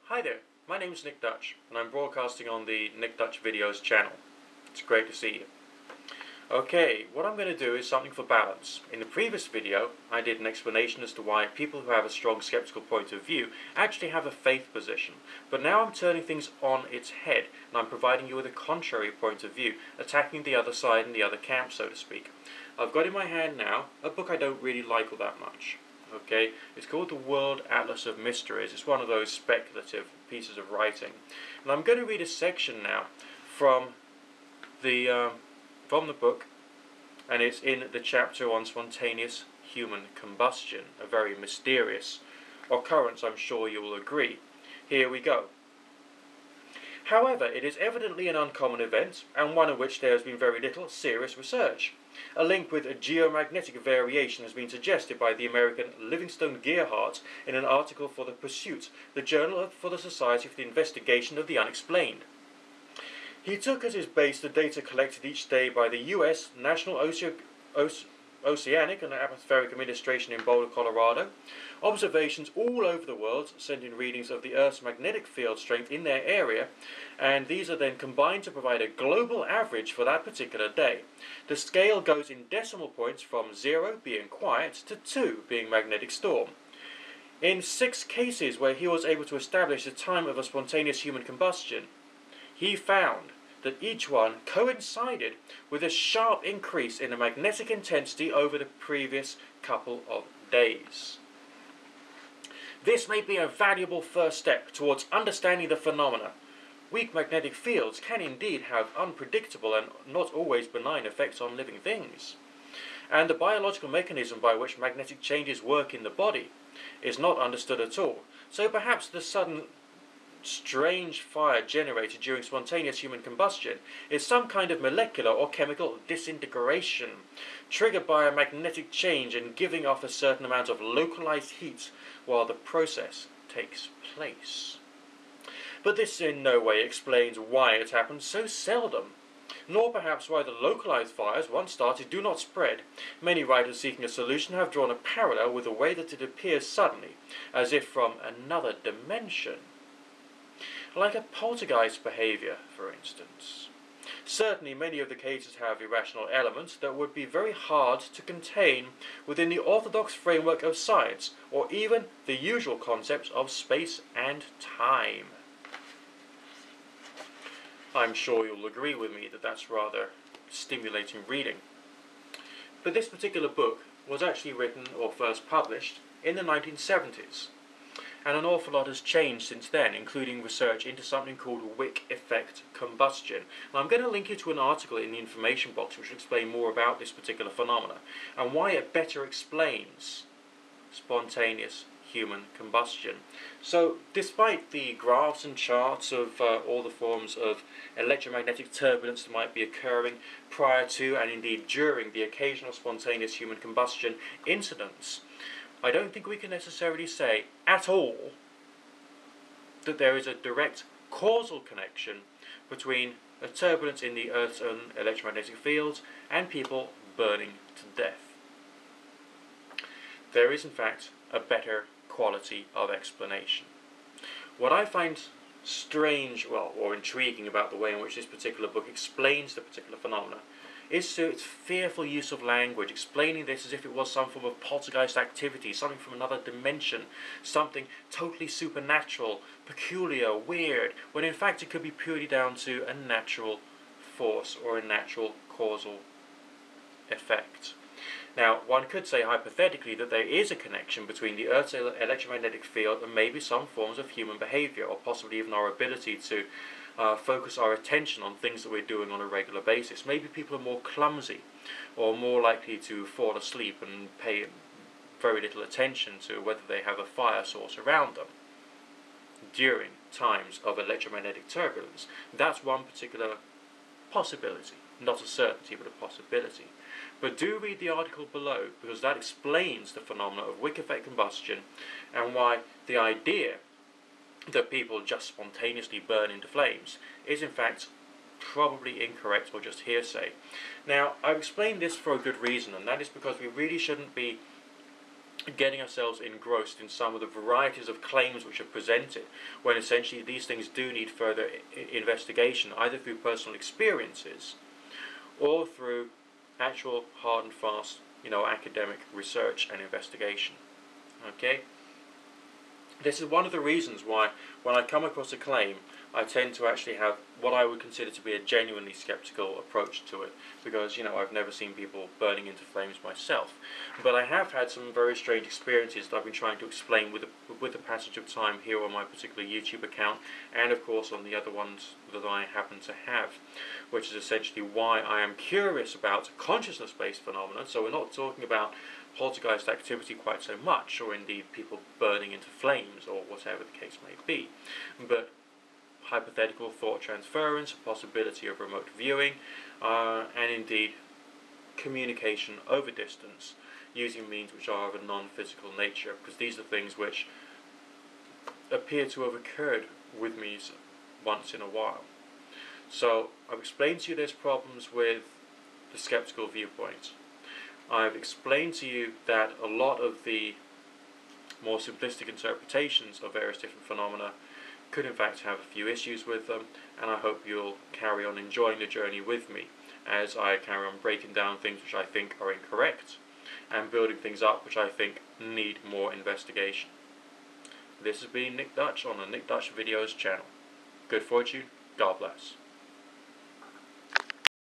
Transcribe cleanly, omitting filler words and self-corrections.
Hi there, my name is Nick Dutch, and I'm broadcasting on the Nick Dutch Videos channel. It's great to see you. Okay, what I'm going to do is something for balance. In the previous video, I did an explanation as to why people who have a strong skeptical point of view actually have a faith position. But now I'm turning things on its head, and I'm providing you with a contrary point of view, attacking the other side and the other camp, so to speak. I've got in my hand now a book I don't really like all that much. Okay, it's called the World Atlas of Mysteries. It's one of those speculative pieces of writing, and I'm going to read a section now from the book, and it's in the chapter on spontaneous human combustion, a very mysterious occurrence, I'm sure you will agree. Here we go. However, it is evidently an uncommon event, and one of which there has been very little serious research. A link with a geomagnetic variation has been suggested by the American Livingstone Gearhart in an article for The Pursuit, the journal for the Society for the Investigation of the Unexplained. He took as his base the data collected each day by the U.S. National Oceanic and Atmospheric Administration in Boulder, Colorado. Observations all over the world send in readings of the Earth's magnetic field strength in their area, and these are then combined to provide a global average for that particular day. The scale goes in decimal points from 0 being quiet to 2 being magnetic storm. In 6 cases where he was able to establish the time of a spontaneous human combustion, he found that each one coincided with a sharp increase in the magnetic intensity over the previous couple of days. This may be a valuable first step towards understanding the phenomena. Weak magnetic fields can indeed have unpredictable and not always benign effects on living things. And the biological mechanism by which magnetic changes work in the body is not understood at all. So perhaps the sudden strange fire generated during spontaneous human combustion is some kind of molecular or chemical disintegration triggered by a magnetic change and giving off a certain amount of localized heat while the process takes place. But this in no way explains why it happens so seldom, nor perhaps why the localized fires, once started, do not spread. Many writers seeking a solution have drawn a parallel with the way that it appears suddenly, as if from another dimension. Like a poltergeist behavior, for instance. Certainly many of the cases have irrational elements that would be very hard to contain within the orthodox framework of science, or even the usual concepts of space and time. I'm sure you'll agree with me that that's rather stimulating reading. But this particular book was actually written or first published in the 1970s. And an awful lot has changed since then, including research into something called Wick effect combustion. And I'm going to link you to an article in the information box which will explain more about this particular phenomena and why it better explains spontaneous human combustion. So, despite the graphs and charts of all the forms of electromagnetic turbulence that might be occurring prior to and indeed during the occasional spontaneous human combustion incidents, I don't think we can necessarily say at all that there is a direct causal connection between a turbulence in the Earth's own electromagnetic fields and people burning to death. There is in fact a better quality of explanation. What I find strange, or intriguing about the way in which this particular book explains the particular phenomena is its fearful use of language, explaining this as if it was some form of poltergeist activity, something from another dimension, something totally supernatural, peculiar, weird, when in fact it could be purely down to a natural force or a natural causal effect. Now, one could say hypothetically that there is a connection between the Earth's electromagnetic field and maybe some forms of human behavior, or possibly even our ability to focus our attention on things that we're doing on a regular basis. Maybe people are more clumsy or more likely to fall asleep and pay very little attention to whether they have a fire source around them during times of electromagnetic turbulence. That's one particular possibility, not a certainty but a possibility. But do read the article below, because that explains the phenomena of Wick effect combustion and why the idea that people just spontaneously burn into flames is in fact probably incorrect or just hearsay. Now, I've explained this for a good reason, and that is because we really shouldn't be getting ourselves engrossed in some of the varieties of claims which are presented, when essentially these things do need further investigation, either through personal experiences or through actual hard and fast, academic research and investigation. Okay? This is one of the reasons why, when I come across a claim, I tend to actually have what I would consider to be a genuinely skeptical approach to it, because I've never seen people burning into flames myself, but I have had some very strange experiences that I've been trying to explain with the passage of time here on my particular YouTube account, and of course on the other ones that I happen to have, which is essentially why I am curious about consciousness-based phenomena. So we're not talking about poltergeist activity quite so much, or indeed people burning into flames, or whatever the case may be, but hypothetical thought transference, a possibility of remote viewing, and indeed communication over distance using means which are of a non-physical nature, because these are things which appear to have occurred with me once in a while. So I've explained to you there's problems with the skeptical viewpoint. I've explained to you that a lot of the more simplistic interpretations of various different phenomena could in fact have a few issues with them, and I hope you'll carry on enjoying the journey with me as I carry on breaking down things which I think are incorrect and building things up which I think need more investigation. This has been Nick Dutch on the Nick Dutch Videos channel. Good fortune, God bless.